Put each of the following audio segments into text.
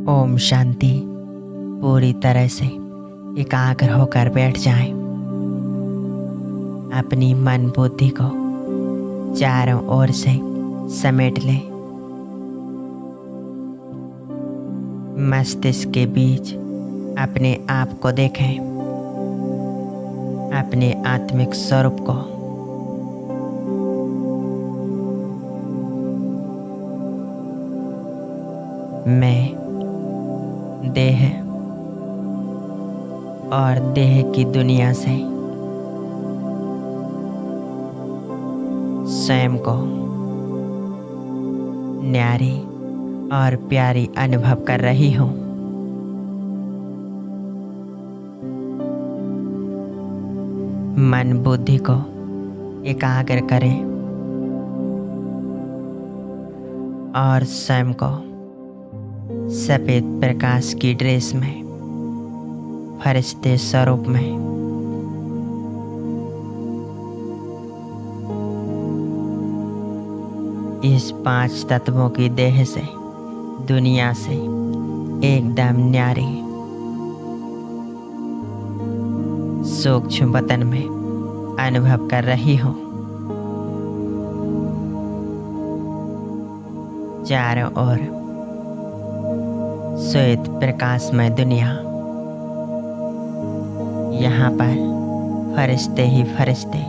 ओम शांति। पूरी तरह से एकाग्र होकर बैठ जाएं। अपनी मन बुद्धि को चारों ओर से समेट लें। मस्तिष्क के बीच अपने आप को देखें, अपने आत्मिक स्वरूप को। मैं देह और देह की दुनिया से स्वयं को न्यारी और प्यारी अनुभव कर रही हूँ। मन बुद्धि को एकाग्र करें और स्वयं को सफेद प्रकाश की ड्रेस में, फरिश्ते स्वरूप में इस 5 तत्वों की देह से, दुनिया से एकदम न्यारी सूक्ष्म वतन में अनुभव कर रही हूँ। चारों ओर श्वेत प्रकाशमय दुनिया। यहाँ पर फरिश्ते ही फरिश्ते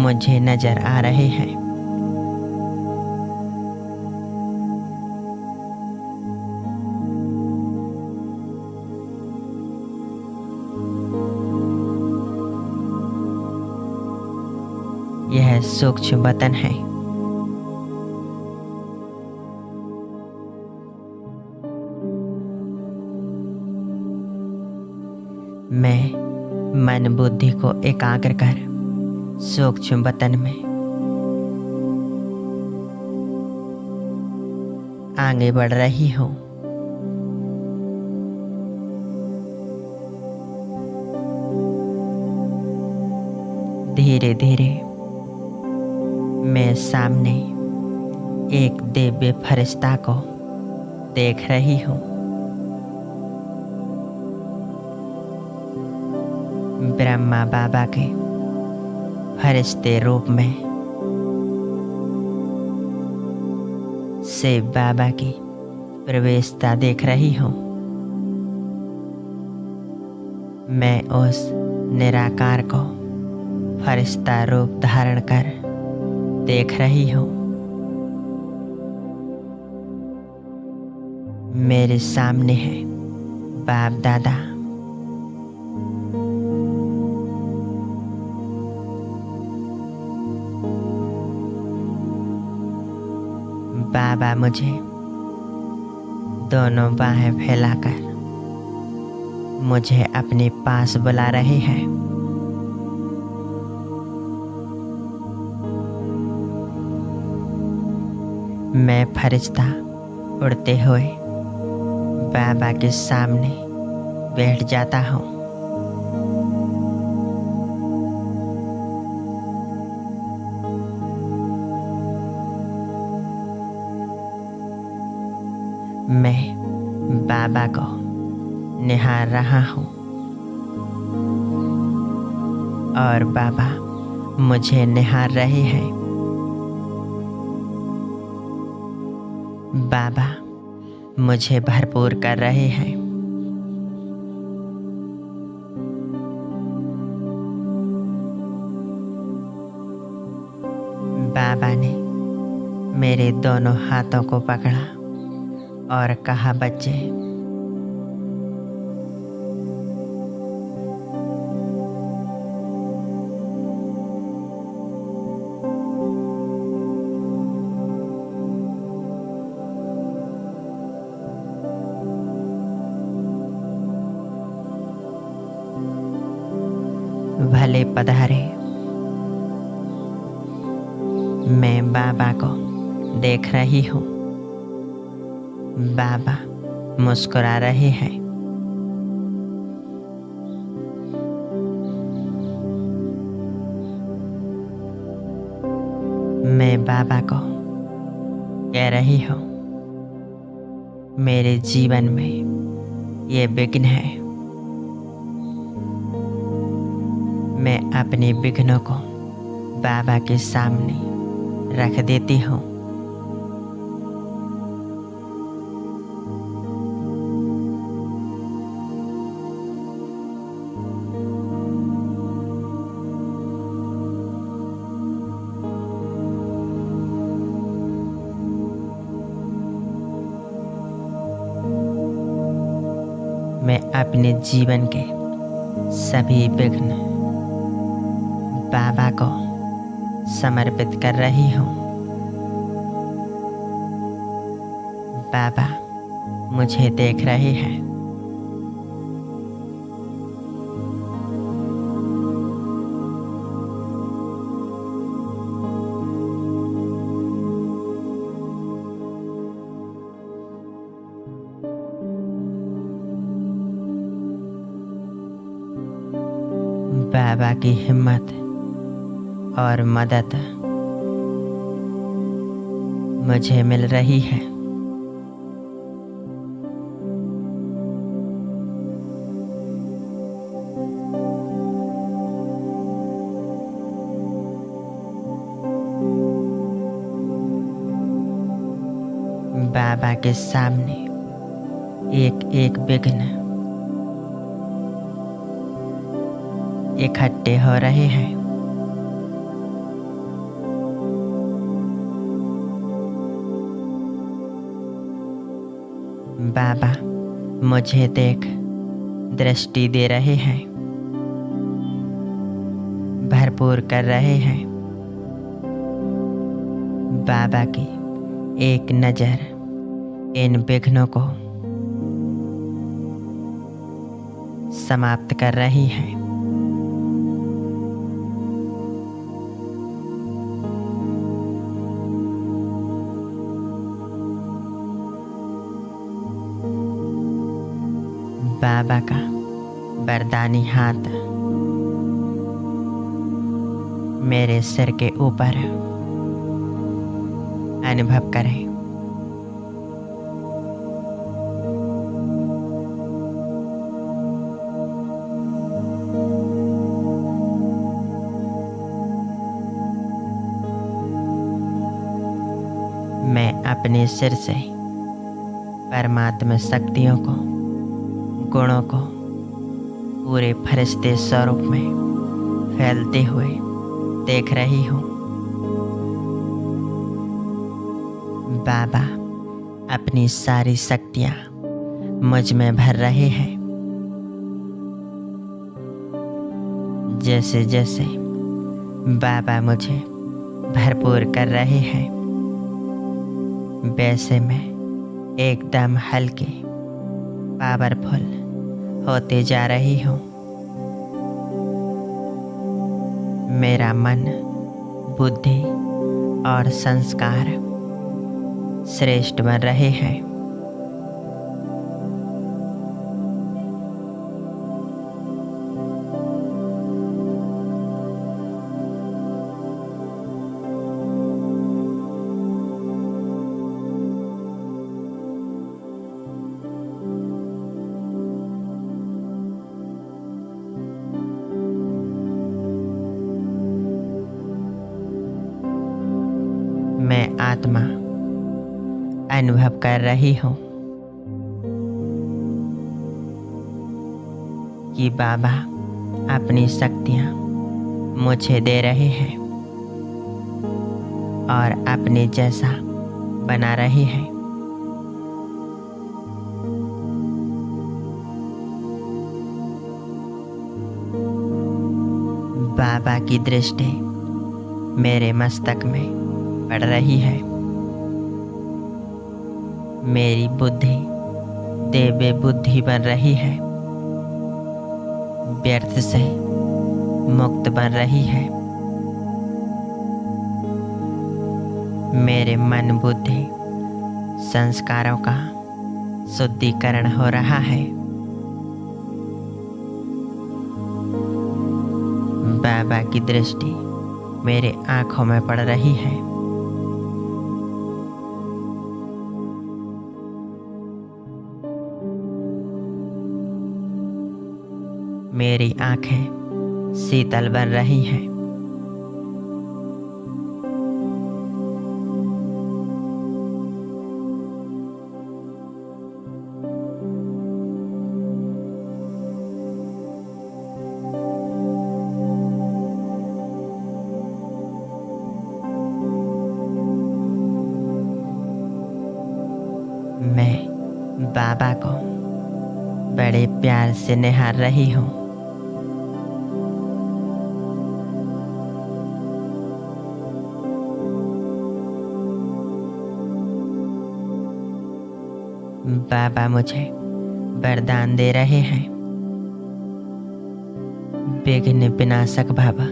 मुझे नजर आ रहे हैं। यह सूक्ष्म वतन है। मैं मन बुद्धि को एकाग्र कर सूक्ष्म वतन में आगे बढ़ रही हूँ। धीरे धीरे मैं सामने एक दिव्य फरिश्ता को देख रही हूँ। ब्रह्मा बाबा के फरिश्ते रूप में शिव बाबा की प्रवेशता देख रही हूँ। मैं उस निराकार को फरिश्ता रूप धारण कर देख रही हूँ। मेरे सामने है बाप दादा। बाबा मुझे दोनों बाहें फैलाकर मुझे अपने पास बुला रहे हैं। मैं फरिश्ता उड़ते हुए बाबा के सामने बैठ जाता हूँ। मैं बाबा को निहार रहा हूँ और बाबा मुझे निहार रहे हैं। बाबा मुझे भरपूर कर रहे हैं। बाबा ने मेरे दोनों हाथों को पकड़ा और कहा, बच्चे, भले पधारे। मैं बाबा को देख रही हूँ। बाबा मुस्कुरा रहे हैं। मैं बाबा को कह रही हूँ, मेरे जीवन में ये विघ्न है। मैं अपने विघ्नों को बाबा के सामने रख देती हूँ। मैं अपने जीवन के सभी विघ्न बाबा को समर्पित कर रही हूँ। बाबा मुझे देख रहे हैं। बाबा की हिम्मत और मदद मुझे मिल रही है। बाबा के सामने एक एक विघ्न इकट्ठे हो रहे हैं। बाबा मुझे देख दृष्टि दे रहे हैं, भरपूर कर रहे हैं। बाबा की एक नज़र इन विघ्नों को समाप्त कर रही है। बाबा का वरदानी हाथ मेरे सिर के ऊपर अनुभव करें। मैं अपने सिर से परमात्मा शक्तियों को, गुणों को पूरे फरिश्ते स्वरूप में फैलते हुए देख रही हूँ। बाबा अपनी सारी शक्तियाँ मुझ में भर रहे हैं। जैसे जैसे बाबा मुझे भरपूर कर रहे हैं, वैसे मैं एकदम हल्के, पावरफुल होते जा रही हूँ। मेरा मन, बुद्धि और संस्कार श्रेष्ठ बन रहे हैं। मैं आत्मा अनुभव कर रही हूँ कि बाबा अपनी शक्तियाँ मुझे दे रहे हैं और अपने जैसा बना रहे हैं। बाबा की दृष्टि मेरे मस्तक में पड़ रही है। मेरी बुद्धि दिव्य बुद्धि बन रही है, व्यर्थ से मुक्त बन रही है। मेरे मन, बुद्धि, संस्कारों का शुद्धिकरण हो रहा है। बाबा की दृष्टि मेरे आँखों में पड़ रही है। मेरी आंखें शीतल बन रही हैं। मैं बाबा को बड़े प्यार से निहार रही हूँ। बाबा मुझे वरदान दे रहे हैं। विघ्न विनाशक बाबा।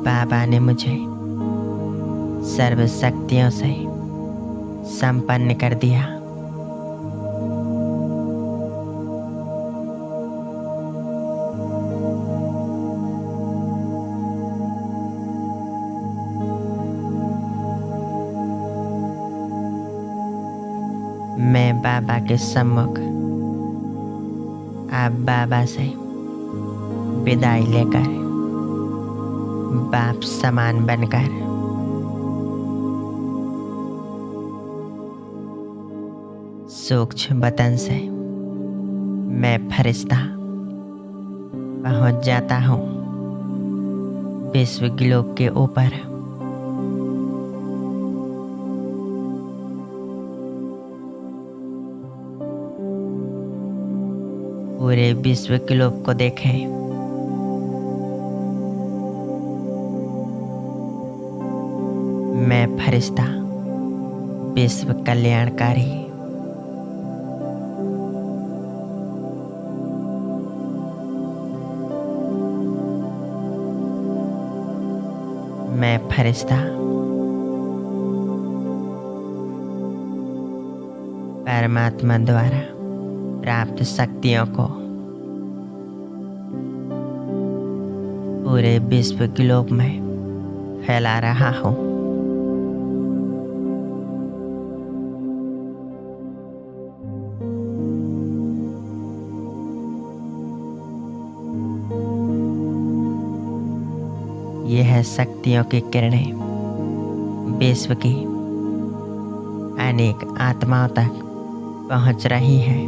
बाबा ने मुझे सर्व शक्तियों से संपन्न कर दिया। मैं बाबा के सम्मुख आप बाबा से विदाई लेकर बाप समान बनकर सूक्ष्म वतन से मैं फरिश्ता पहुंच जाता हूँ विश्व ग्लोब के ऊपर। पूरे विश्व ग्लोब को देखें। मैं फरिश्ता विश्व कल्याणकारी। मैं फरिश्ता परमात्मा द्वारा प्राप्त शक्तियों को पूरे विश्व ग्लोब में फैला रहा हूँ। यह शक्तियों की किरणें विश्व की अनेक आत्माओं तक पहुंच रही हैं।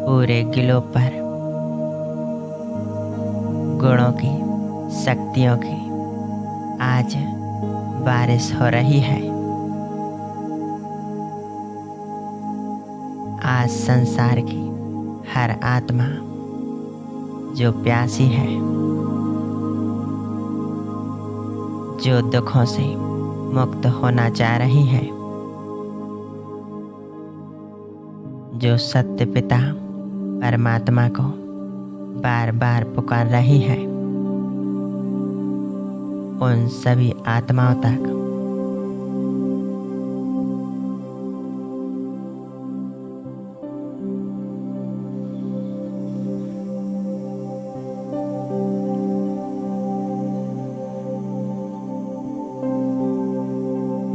पूरे ग्लोब पर गुणों की शक्तियों की आज बारिश हो रही है। आज संसार की हर आत्मा जो प्यासी है, जो दुखों से मुक्त होना चाह रही है, जो सत्य पिता परमात्मा को बार बार पुकार रही है, उन सभी आत्माओं तक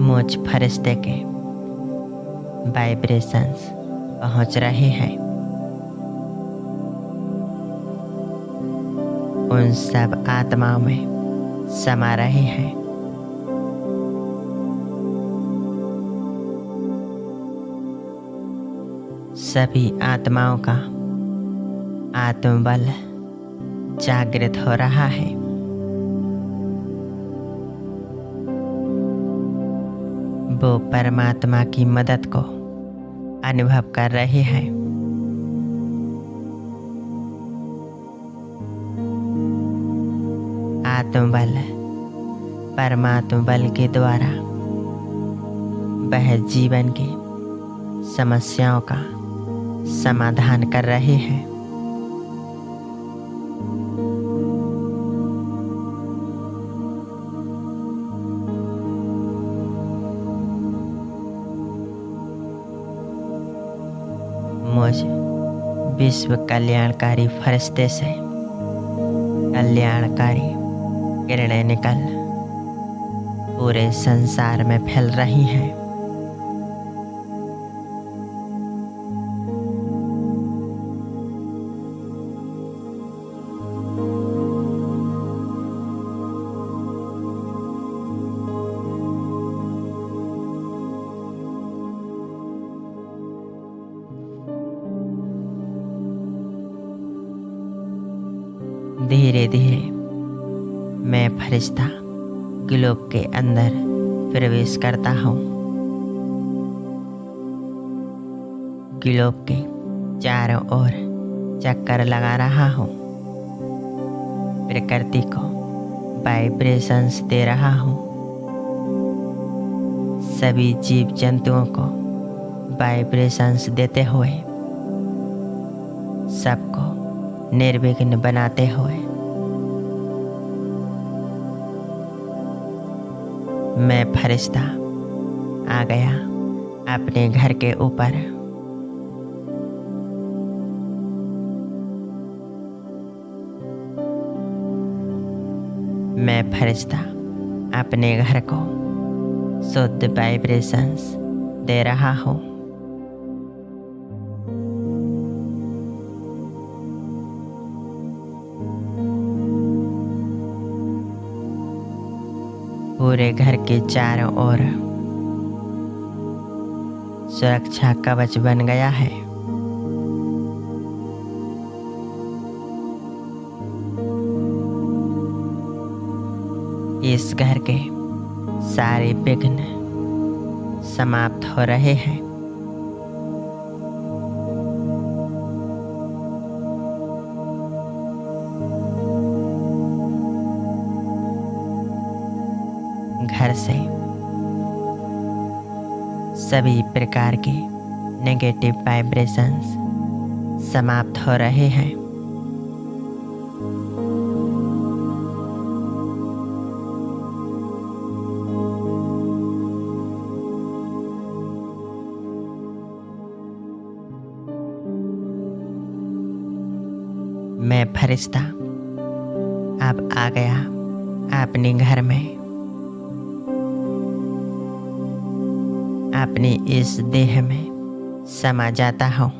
मुझ फरिश्ते के वाइब्रेशंस पहुंच रहे हैं। उन सब आत्माओं में समा रहे हैं। सभी आत्माओं का आत्मबल जागृत हो रहा है। वो परमात्मा की मदद को अनुभव कर रहे हैं। आत्मबल परमात्म बल के द्वारा वह जीवन की समस्याओं का समाधान कर रहे हैं। मुझ विश्व कल्याणकारी फरिश्ते से कल्याणकारी किरणें निकल पूरे संसार में फैल रही हैं। धीरे धीरे मैं फरिश्ता ग्लोब के अंदर प्रवेश करता हूँ। ग्लोब के चारों ओर चक्कर लगा रहा हूँ। प्रकृति को वाइब्रेशंस दे रहा हूँ। सभी जीव जंतुओं को वाइब्रेशंस देते हुए सबको निर्विघ्न बनाते हुए मैं फरिश्ता आ गया अपने घर के ऊपर। मैं फरिश्ता अपने घर को शुद्ध वाइब्रेशंस दे रहा हूँ। पूरे घर के चारों ओर सुरक्षा कवच बन गया है। इस घर के सारे विघ्न समाप्त हो रहे हैं। घर से सभी प्रकार के नेगेटिव वाइब्रेशंस समाप्त हो रहे हैं। मैं फरिश्ता अब आ गया अपने घर में। अपने इस देह में समा जाता हूँ।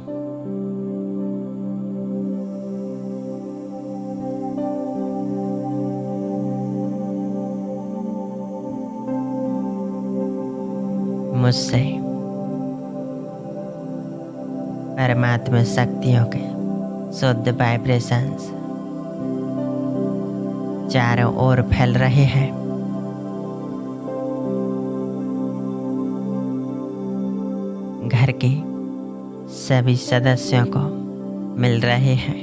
मुझसे परमात्मा शक्तियों के शुद्ध वाइब्रेशंस चारों ओर फैल रहे हैं। घर के सभी सदस्यों को मिल रहे हैं।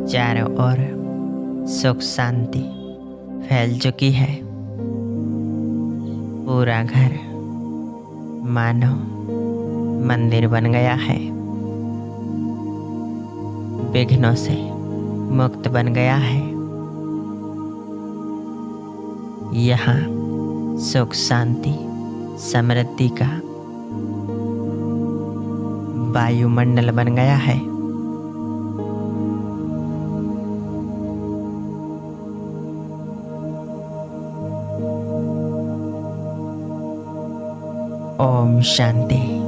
चारों ओर सुख शांति फैल चुकी है। पूरा घर मानो मंदिर बन गया है। विघ्नों से मुक्त बन गया है। यहाँ सुख शांति समृद्धि का वायुमंडल बन गया है। ओम शांति।